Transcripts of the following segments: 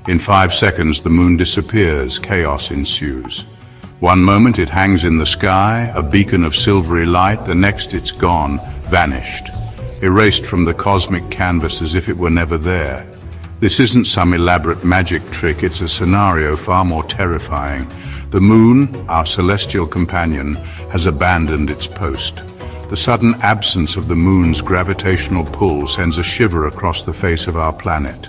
In 5 seconds, the moon disappears, chaos ensues. One moment it hangs in the sky, a beacon of silvery light, the next it's gone, vanished, erased from the cosmic canvas as if it were never there. This isn't some elaborate magic trick, it's a scenario far more terrifying. The moon, our celestial companion, has abandoned its post. The sudden absence of the moon's gravitational pull sends a shiver across the face of our planet.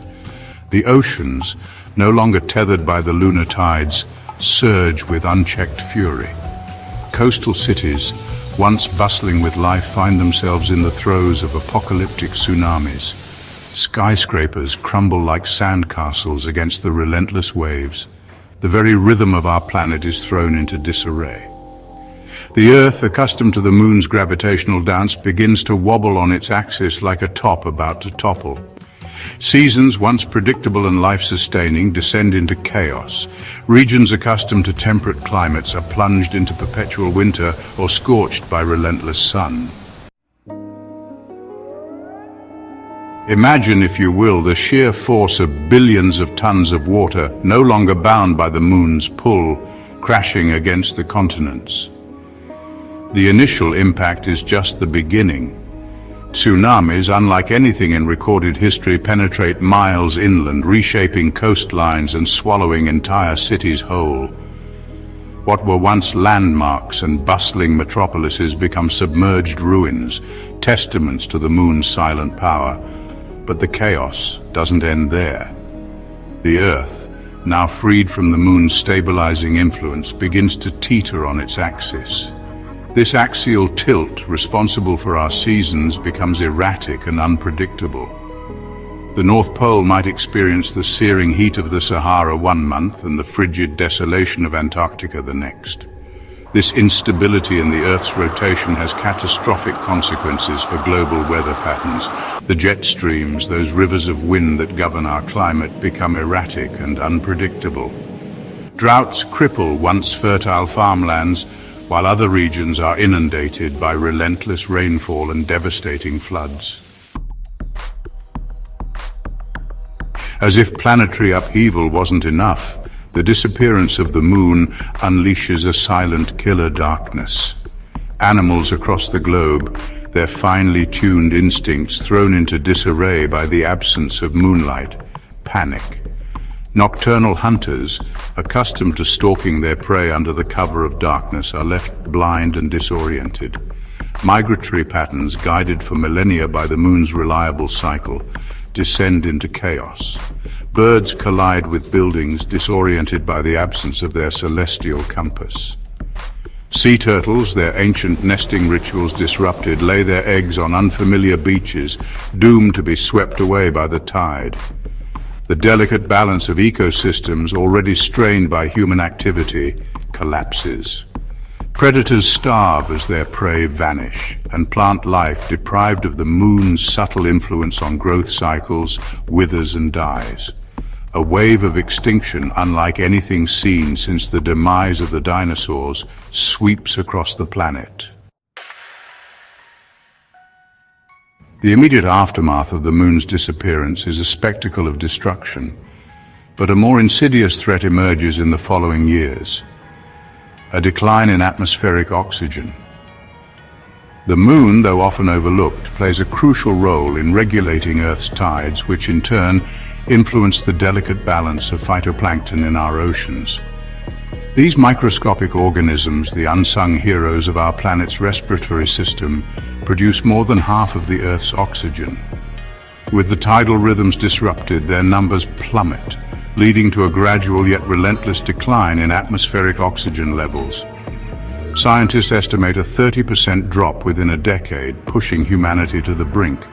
The oceans, no longer tethered by the lunar tides, surge with unchecked fury. Coastal cities, once bustling with life, find themselves in the throes of apocalyptic tsunamis. Skyscrapers crumble like sandcastles against the relentless waves. The very rhythm of our planet is thrown into disarray. The Earth, accustomed to the moon's gravitational dance, begins to wobble on its axis like a top about to topple. Seasons, once predictable and life-sustaining, descend into chaos. Regions accustomed to temperate climates are plunged into perpetual winter or scorched by relentless sun. Imagine, if you will, the sheer force of billions of tons of water, no longer bound by the moon's pull, crashing against the continents. The initial impact is just the beginning. Tsunamis, unlike anything in recorded history, penetrate miles inland, reshaping coastlines and swallowing entire cities whole. What were once landmarks and bustling metropolises become submerged ruins, testaments to the moon's silent power. But the chaos doesn't end there. The Earth, now freed from the moon's stabilizing influence, begins to teeter on its axis. This axial tilt, responsible for our seasons, becomes erratic and unpredictable. The North Pole might experience the searing heat of the Sahara one month and the frigid desolation of Antarctica the next. This instability in the Earth's rotation has catastrophic consequences for global weather patterns. The jet streams, those rivers of wind that govern our climate, become erratic and unpredictable. Droughts cripple once fertile farmlands, while other regions are inundated by relentless rainfall and devastating floods. As if planetary upheaval wasn't enough, the disappearance of the moon unleashes a silent killer darkness. Animals across the globe, their finely tuned instincts thrown into disarray by the absence of moonlight, panic. Nocturnal hunters, accustomed to stalking their prey under the cover of darkness, are left blind and disoriented. Migratory patterns, guided for millennia by the moon's reliable cycle, descend into chaos. Birds collide with buildings, disoriented by the absence of their celestial compass. Sea turtles, their ancient nesting rituals disrupted, lay their eggs on unfamiliar beaches, doomed to be swept away by the tide. The delicate balance of ecosystems, already strained by human activity, collapses. Predators starve as their prey vanish, and plant life, deprived of the moon's subtle influence on growth cycles, withers and dies. A wave of extinction, unlike anything seen since the demise of the dinosaurs, sweeps across the planet. The immediate aftermath of the moon's disappearance is a spectacle of destruction, but a more insidious threat emerges in the following years: a decline in atmospheric oxygen. The moon, though often overlooked, plays a crucial role in regulating Earth's tides, which in turn influence the delicate balance of phytoplankton in our oceans. These microscopic organisms, the unsung heroes of our planet's respiratory system, produce more than half of the Earth's oxygen. With the tidal rhythms disrupted, their numbers plummet, leading to a gradual yet relentless decline in atmospheric oxygen levels. Scientists estimate a 30% drop within a decade, pushing humanity to the brink.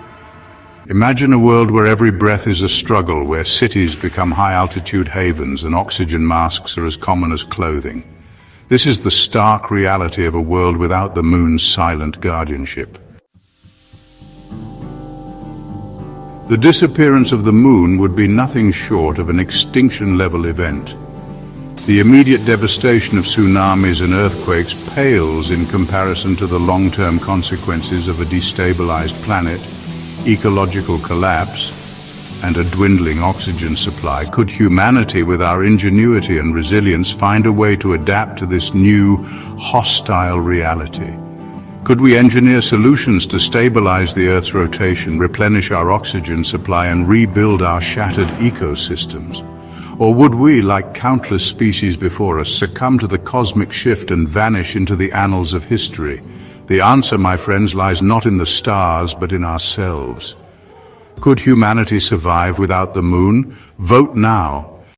Imagine a world where every breath is a struggle, where cities become high-altitude havens and oxygen masks are as common as clothing. This is the stark reality of a world without the moon's silent guardianship. The disappearance of the moon would be nothing short of an extinction-level event. The immediate devastation of tsunamis and earthquakes pales in comparison to the long-term consequences of a destabilized planet, ecological collapse, and a dwindling oxygen supply, could humanity, with our ingenuity and resilience, find a way to adapt to this new, hostile reality? Could we engineer solutions to stabilize the Earth's rotation, replenish our oxygen supply, and rebuild our shattered ecosystems? Or would we, like countless species before us, succumb to the cosmic shift and vanish into the annals of history? The answer, my friends, lies not in the stars, but in ourselves. Could humanity survive without the moon? Vote now.